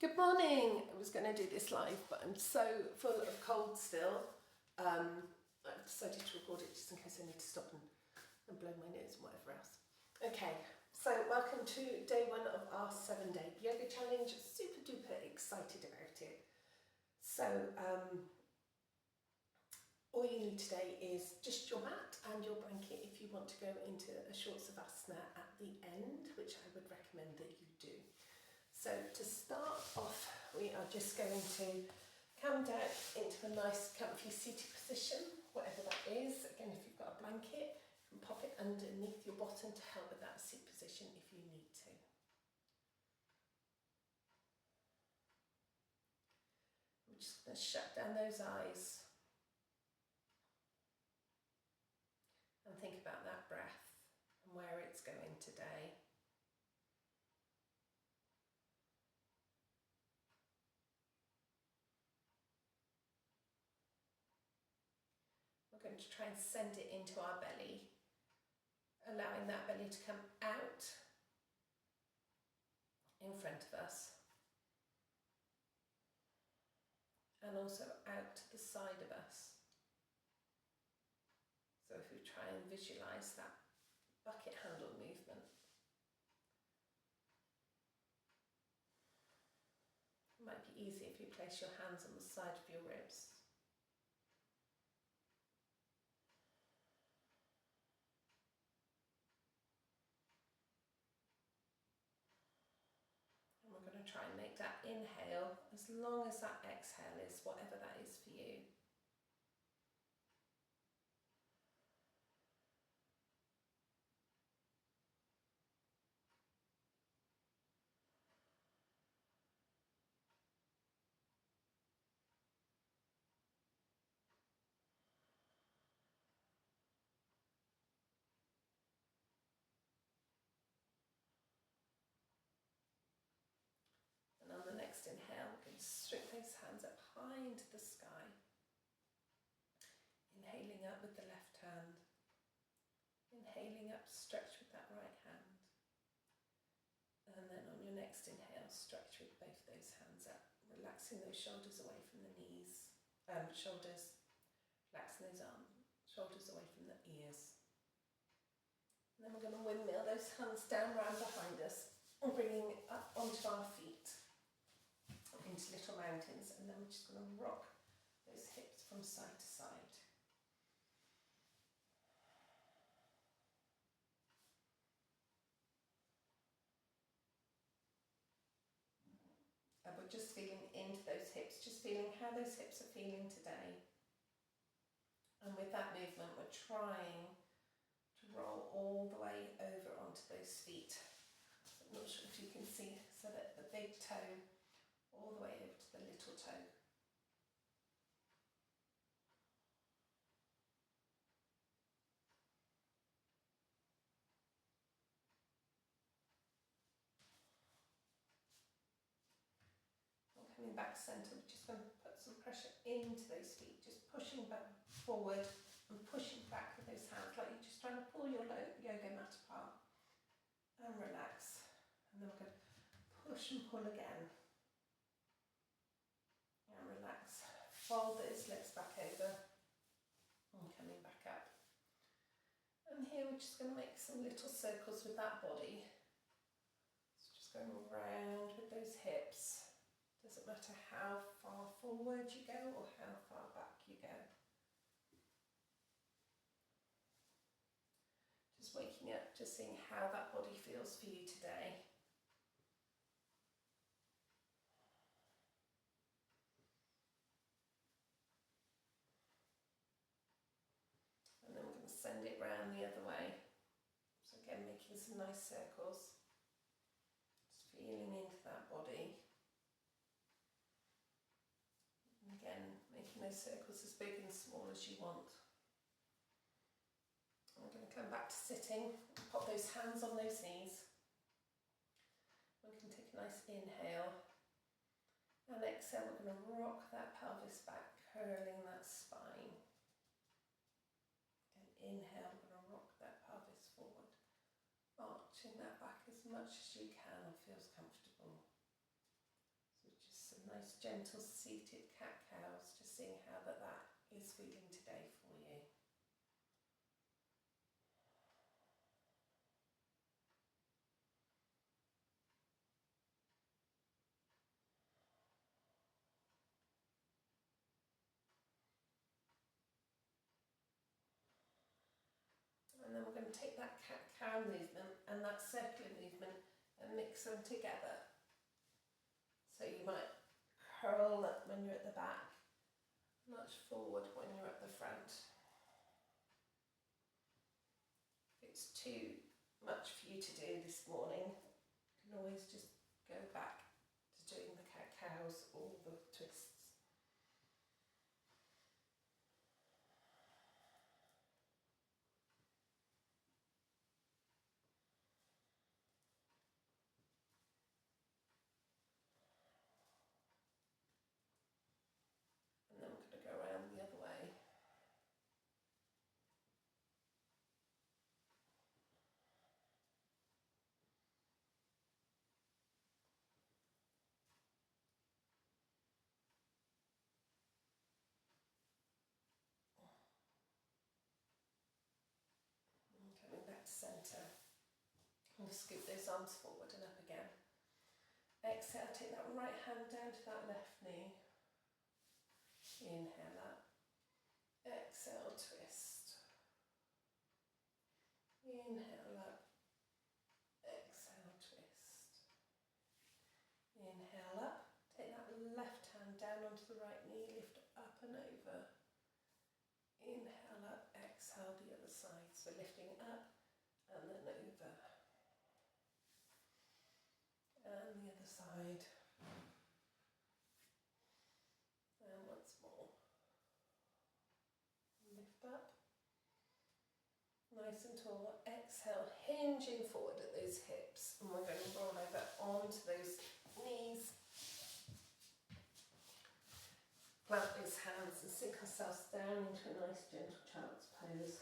Good morning. I was going to do this live, but I'm so full of cold still. I've decided to record it just in case I need to stop and blow my nose and whatever else. Okay, so welcome to day one of our 7-day yoga challenge. Super duper excited about it. So all you need today is just your mat and your blanket if you want to go into a short savasana at the end, which I would recommend that you do. So to start off, we are just going to come down into a nice comfy seated position, whatever that is. Again, if you've got a blanket, you can pop it underneath your bottom to help with that seat position if you need to. I'm just going to shut down those eyes and think about that breath and where it's going today. We're going to try and send it into our belly, allowing that belly to come out in front of us and also out to the side of us. So if we try and visualise that bucket handle movement. It might be easy if you place your hands on the side of your ribs. And we're going to try and make that inhale as long as that exhale is, whatever that is for you. And on the next inhale, we're going to strip those hands up high into the sky. Inhaling up with the left hand. Inhaling up, stretch with that right hand. And then on your next inhale, stretch with both those hands up, relaxing those shoulders away from the knees, shoulders, relaxing those arms, shoulders away from the ears. And then we're going to windmill those hands down round behind us and bringing up onto our feet into little mountains, and then we're just going to rock those hips from side to side. And we're just feeling into those hips, just feeling how those hips are feeling today. And with that movement, we're trying to roll all the way over onto those feet. I'm not sure if you can see, so that the big toe all the way over to the little toe. And coming back to centre, we're just going to put some pressure into those feet, just pushing back forward and pushing back with those hands, like you're just trying to pull your yoga mat apart. And relax. And then we're going to push and pull again. And relax. Fold those legs back over and coming back up. And here we're just going to make some little circles with that body. So just going around with those hips. Doesn't matter how far forward you go or how far back you go. Just waking up, just seeing how that body feels for you today. And then we're going to send it round the other way. So again, making some nice circles. Just feeling into that body. And again, making those circles as big and small as you want. I'm going to come back to sitting, pop those hands on those knees. We can take a nice inhale. And exhale, we're going to rock that pelvis back, curling that spine. And inhale, we're going to rock that pelvis forward, arching that back as much as you can and feels comfortable. So nice gentle seated cat-cows, just seeing how that is feeling today for you. And then we're going to take that cat-cow movement and that circular movement and mix them together. So you might curl up when you're at the back, much forward when you're at the front. If it's too much for you to do this morning, you can always just go back to doing the cat-cows or the twists. And then we're going to go around the other way. And coming back to centre. And scoop those arms forward and up again. Exhale, take that right hand down to that left knee. Inhale up. Exhale, twist. Inhale up. Exhale, twist. Inhale up. Take that left hand down onto the right knee, lift up and over. Inhale up, exhale the other side. So lifting up and then over. And the other side. And once more. Lift up. Nice and tall. Exhale, hinging forward at those hips. And we're going to roll over onto those knees. Plant those hands and sink ourselves down into a nice gentle child's pose.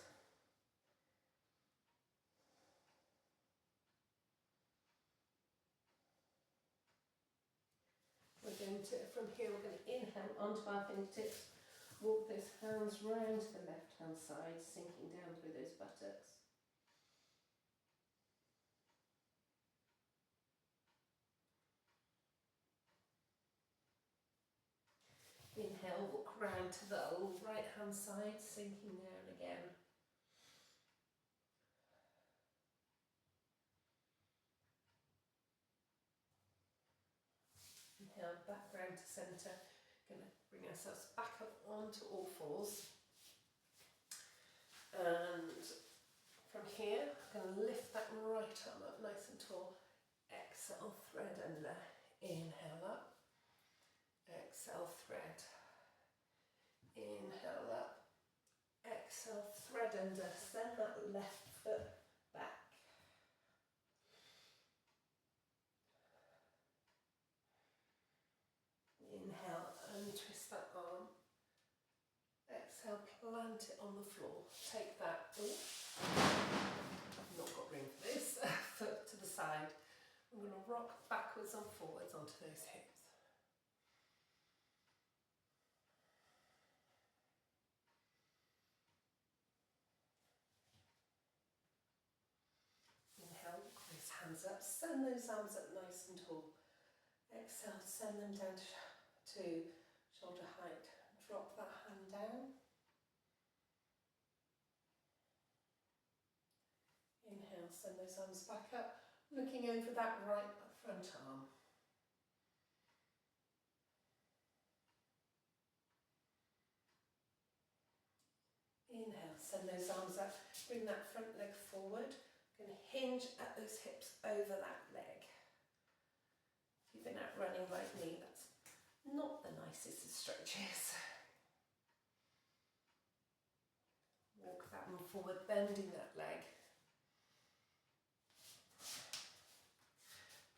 We're going to, from here, we're going to inhale onto our fingertips, walk those hands round to the left hand side, sinking down through those buttocks. Inhale, walk round to the right hand side, sinking down again. Inhale, back round to centre. Going to bring ourselves back up onto all fours. And from here, I'm going to lift that right arm up nice and tall. Exhale, thread under. Inhale up. Exhale, thread. Inhale up. Exhale, thread under. Send that left foot back. Inhale and twist that arm. Exhale, plant it on the floor. Take that, I've not got room for this, foot to the side. I'm going to rock backwards and forwards onto those hips. Inhale, walk those hands up, send those arms up nice and tall. Exhale, send them down to shoulder height. Drop that hand down. Inhale, send those arms back up, looking over that right front arm. Inhale, send those arms up, bring that front leg forward. Going to hinge at those hips over that leg. If you've been out running like me, that's not the nicest of stretches. Walk that one forward, bending that leg.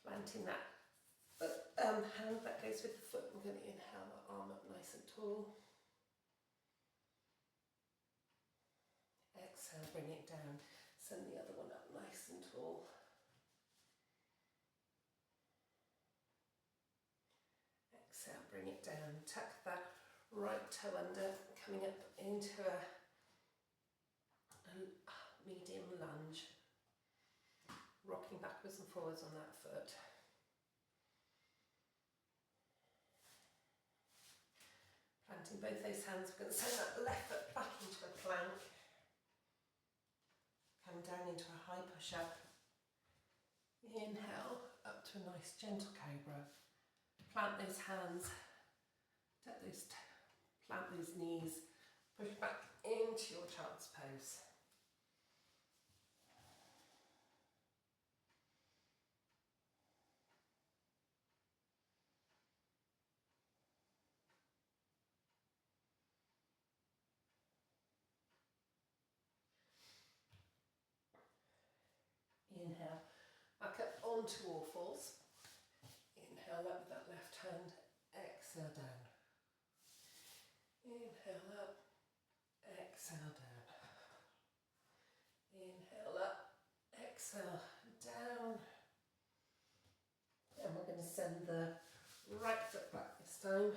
Planting that hand that goes with the foot. I'm going to inhale that arm up nice and tall. Exhale, bring it down. Send the other one up nice and tall. Exhale, bring it down. Tuck that right toe under, coming up into a medium lunge. Rocking backwards and forwards on that foot. Planting both those hands, we're going to send that left foot back into a plank. Come down into a high push-up. Inhale, up to a nice gentle cobra. Plant those hands, plant those knees, push back into your child's pose. Inhale, back up onto all fours. Inhale up with that left hand, exhale down. Inhale up, exhale down. Inhale up, exhale down. And we're going to send the right foot back this time.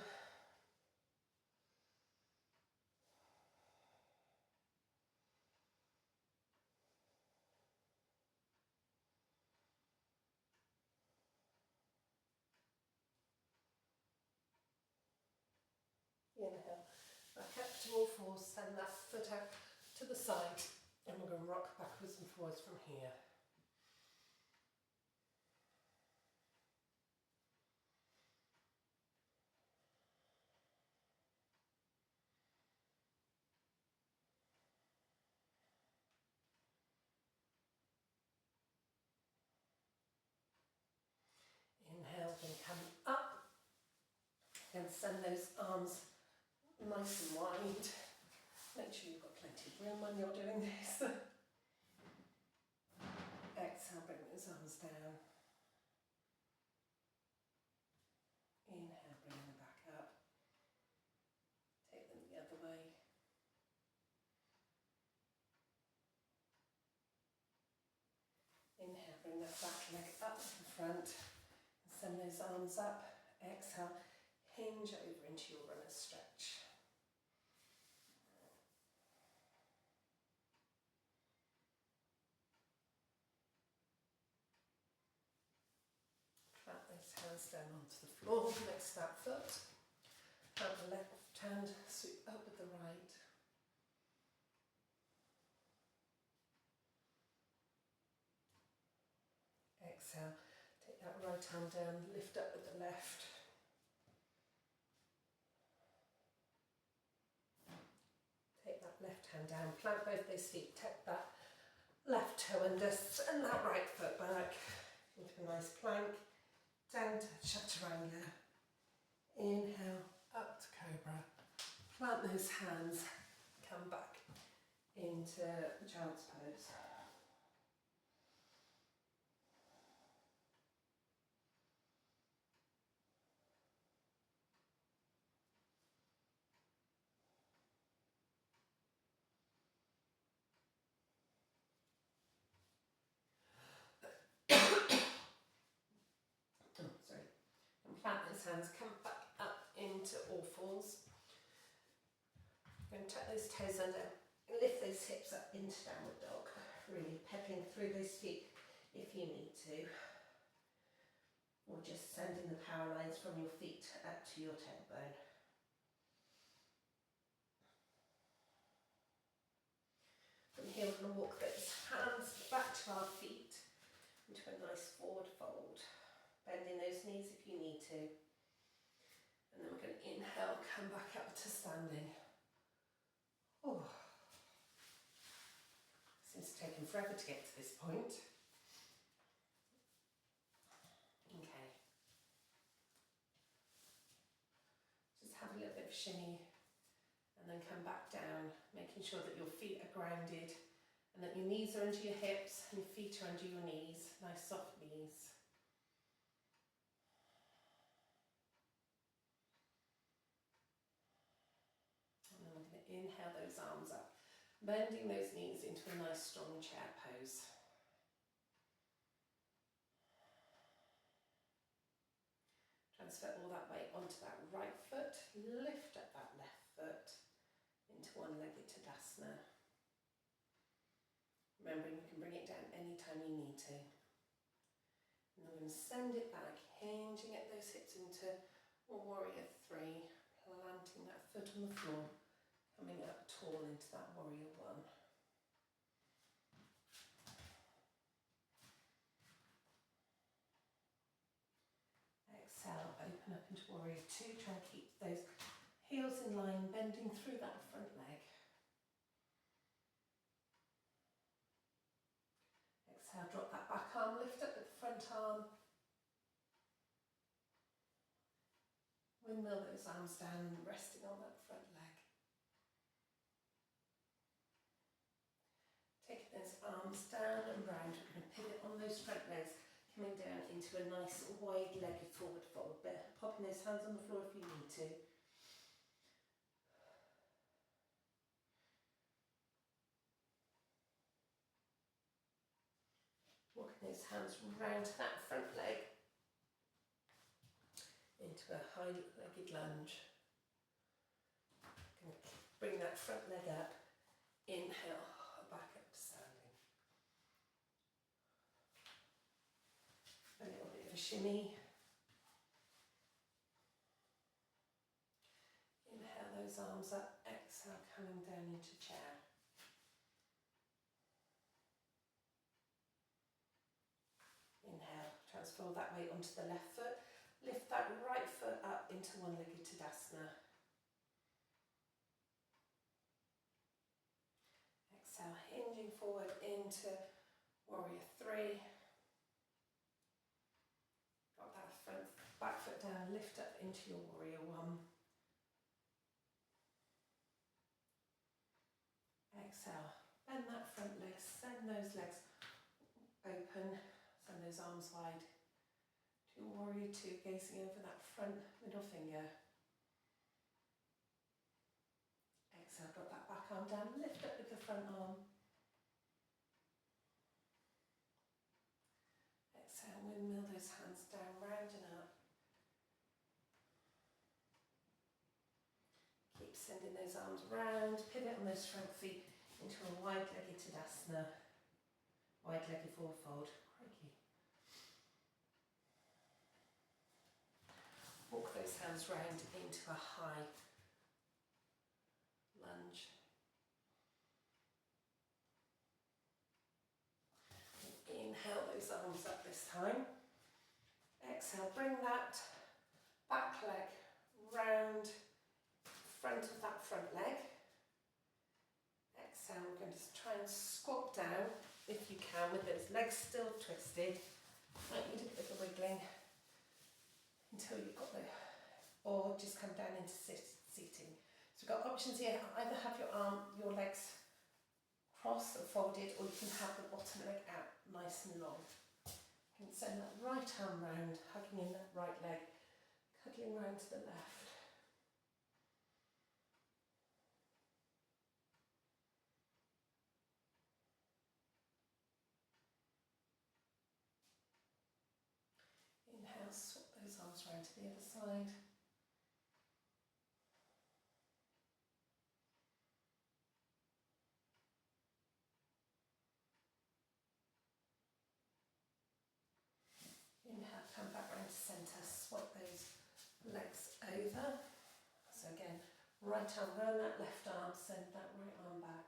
Inhale, back up to all fours, send that foot out to the side, and we're going to rock backwards and forwards from here. Inhale, then come up and send those arms nice and wide. Make sure you've got plenty of room when you're doing this. Exhale, bring those arms down. Inhale, bring them back up. Take them the other way. Inhale, bring that back leg up to the front. Send those arms up. Exhale, hinge over into your runner's stretch. Plant those hands down onto the floor next to that foot. Plant the left hand, sweep up with the right. Exhale, take that right hand down, lift up with the left. Take that left hand down, plant both those feet, tuck that left toe under, send that right foot back into a nice plank, down to chaturanga. Inhale, up to cobra. Plant those hands, come back into child's pose. Plant those hands, come back up into all fours. You're going to tuck those toes under, lift those hips up into downward dog. Really pepping through those feet if you need to. Or just sending the power lines from your feet up to your tailbone. From here we're going to walk those hands back to our feet into a nice forward fold. Bending those knees if you need to. And then we're going to inhale, come back up to standing. Oh. Seems to have taken forever to get to this point. Okay. Just have a little bit of shimmy and then come back down, making sure that your feet are grounded and that your knees are under your hips and your feet are under your knees. Nice soft knees. And then we're going to inhale those arms up, bending those knees into a nice strong chair pose. Try Transfer all that weight onto that right foot, lift up that left foot into one-legged Tadasana. Remembering you can bring it down anytime you need to. And I'm going to send it back, hinging at those hips into Warrior 3, planting that foot on the floor, coming up tall into that Warrior 1. Exhale, open up into Warrior 2, try and keep those heels in line, bending through that front leg. Exhale, drop that back arm, lift up with the front arm. Windmill those arms down, resting on that front leg. Taking those arms down and round, we're going to pivot on those front legs, coming down into a nice wide-legged forward fold. Popping those hands on the floor if you need to. Walking those hands round that front leg into a high-legged lunge. Going to bring that front leg up. Inhale, back up to standing. A little bit of a shimmy. Inhale those arms up. Exhale, coming down into chair. Inhale, transfer all that weight onto the left foot. Lift that right foot up into one-legged Tadasana. Exhale, hinging forward into Warrior 3. Drop that back foot down, lift up into your Warrior 1. Exhale, bend that front leg, send those legs open, send those arms wide. To Warrior 2, gazing over that front middle finger. Exhale, drop that back arm down, lift up with the front arm. Exhale, windmill those hands down, round and up. Keep sending those arms round, pivot on those front feet into a wide-legged Tadasana, wide-legged forward fold. Crikey. Walk those hands round into a high lunge. Inhale those arms up this time. Exhale, bring that back leg round front of that front leg. Exhale, we're going to try and squat down if you can with those legs still twisted. Might need a bit of wiggling until you've got or just come down into seating. So we've got options here. Either have your legs crossed or folded, or you can have the bottom leg out nice and long. You can send that right arm round, hugging in that right leg, cuddling round to the left. Inhale, swap those arms round to the other side. Inhale, come back round to centre, swap those legs over. So again, right arm round that left arm, send that right arm back.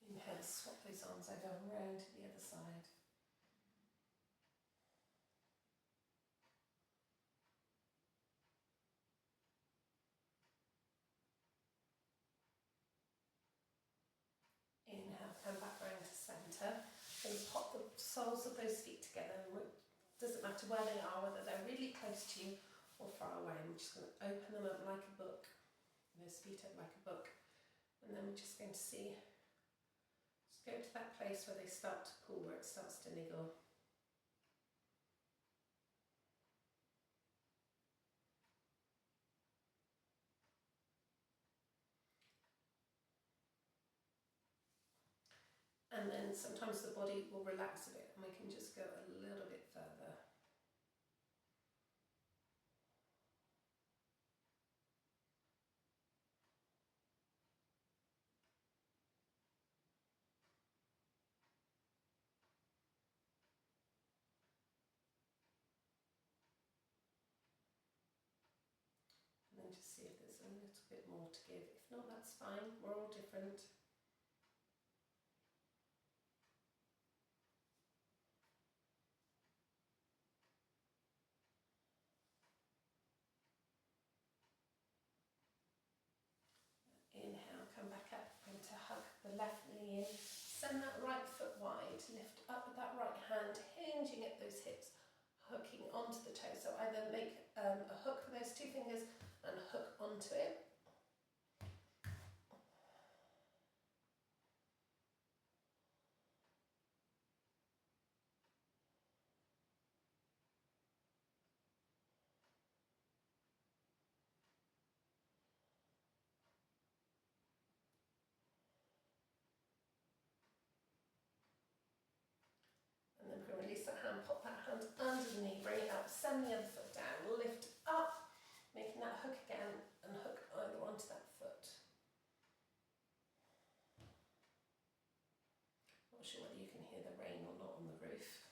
Inhale, swap those arms over and round to the other side. Inhale, come back round to centre. Then pop the soles of those feet together. Doesn't matter where they are, whether they're really close to you or far away. I'm just going to open them up like a book. Those feet up like a book. And then we're just going to see, just go to that place where they start to pull, where it starts to niggle. And then sometimes the body will relax a bit and we can just go a little bit further. And then just see if there's a little bit more to give. If not, that's fine. We're all different. Inhale, come back up. Going to hug the left knee in. Send that right foot wide. Lift up with that right hand, hinging at those hips, hooking onto the toe. So either make a hook with those two fingers and hook onto it. And then we're going to release that hand, pop that hand under the knee, bring it up, send the other foot down, lift up, making that hook again, and hook either onto that foot. Not sure whether you can hear the rain or not on the roof.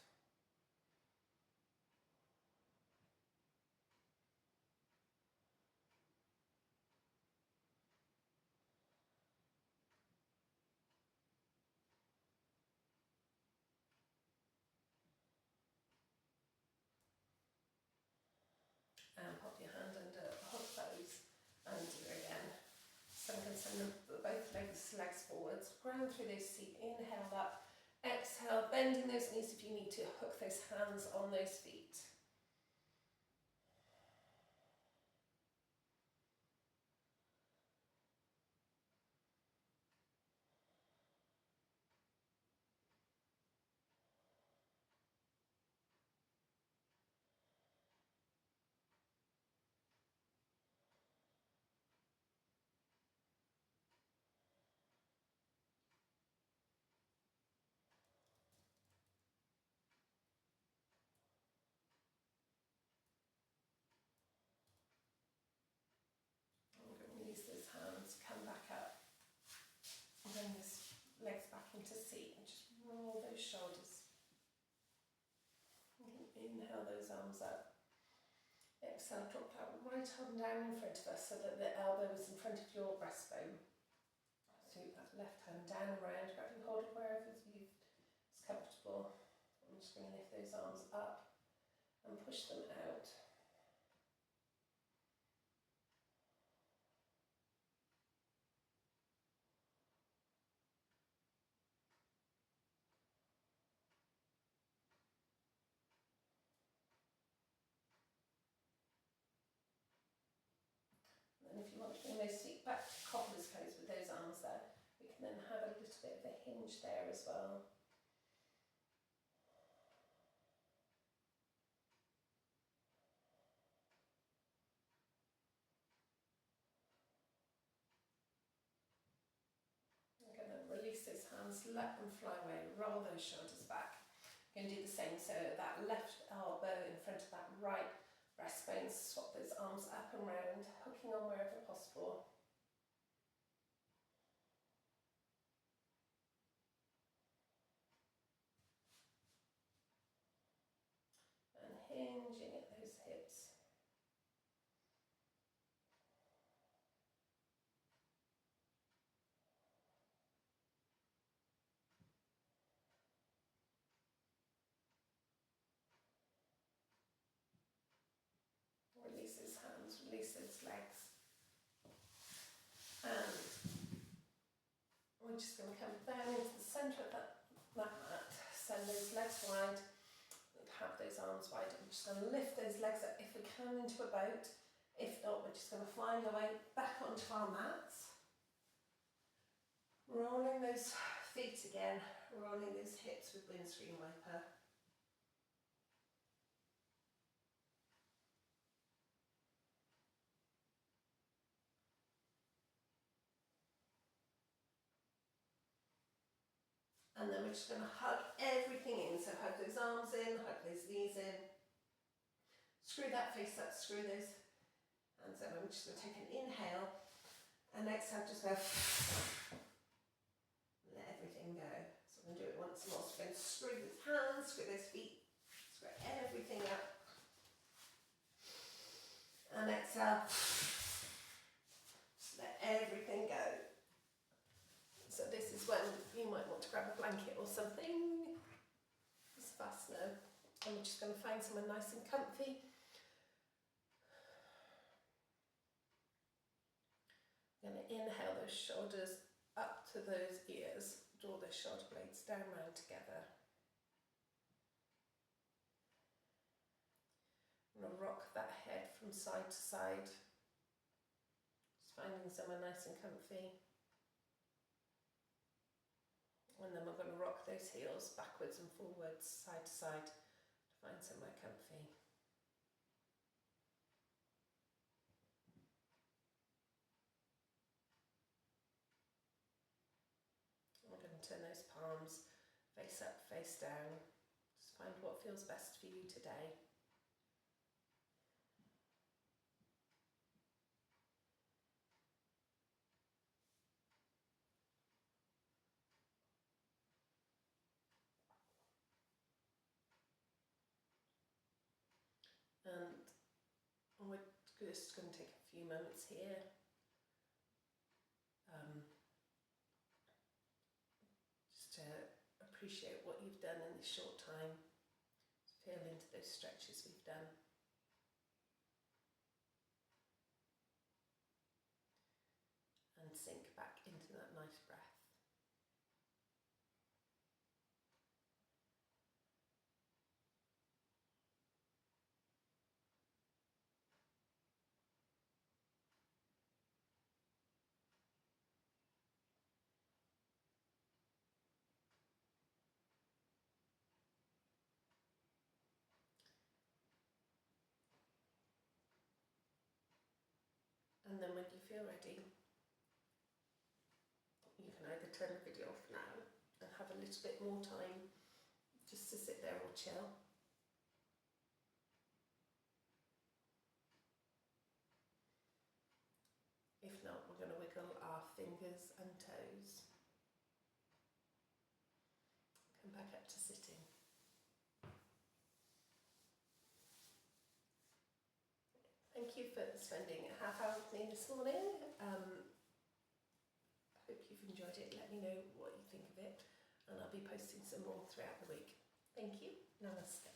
And pop your hand under, hook those, and do it again. So I'm going to send both legs forwards, ground through those feet, inhale up, exhale, bending those knees if you need to, hook those hands on those feet. I'm going to release those hands, come back up, bring those legs back into seat and just roll those shoulders. Inhale those arms up. Exhale, drop that right arm down in front of us so that the elbow is in front of your breastbone. Sweep that left hand down and around, grabbing hold of wherever it's comfortable. I'm just going to lift those arms up and push them out. And if you want to bring those feet back to cobbler's pose with those arms there, we can then have a little bit of a hinge there as well. I'm going to release those hands, let them fly away, roll those shoulders back. You're going to do the same, so that left elbow in front of that right breastbone, swap those arms up and round, hooking on wherever possible. And hinging at those hips. Release those hands, release those legs. And we're just going to come down into the centre of that mat, send those legs wide, and have those arms wide. I'm just going to lift those legs up if we can into a boat. If not, we're just going to find our way back onto our mats. Rolling those feet again, rolling those hips with windscreen wiper. And then we're just going to hug everything in. So hug those arms in, hug those knees in. Screw that face up, screw those hands up. I'm just going to take an inhale and exhale, just go. Let everything go. So I'm going to do it once more. So we're going to screw those hands, screw those feet, screw everything up. And exhale. Just let everything go. So this is when you might want to grab a blanket or something. It's Savasana. And we're just going to find somewhere nice and comfy. We're going to inhale those shoulders up to those ears. Draw those shoulder blades down round together. I'm going to rock that head from side to side. Just finding somewhere nice and comfy. And then we're going to rock those heels backwards and forwards, side to side, to find somewhere comfy. And we're going to turn those palms face up, face down. Just find what feels best for you today. And we're just going to take a few moments here. Just to appreciate what you've done in this short time. Feel into those stretches we've done. And sink back into that nice breath. And then when you feel ready, you can either turn the video off now and have a little bit more time just to sit there or chill. If not, we're going to wiggle our fingers and toes. Come back up to sitting. Thank you for spending a half hour with me this morning. I hope you've enjoyed it. Let me know what you think of it, and I'll be posting some more throughout the week. Thank you. Namaste.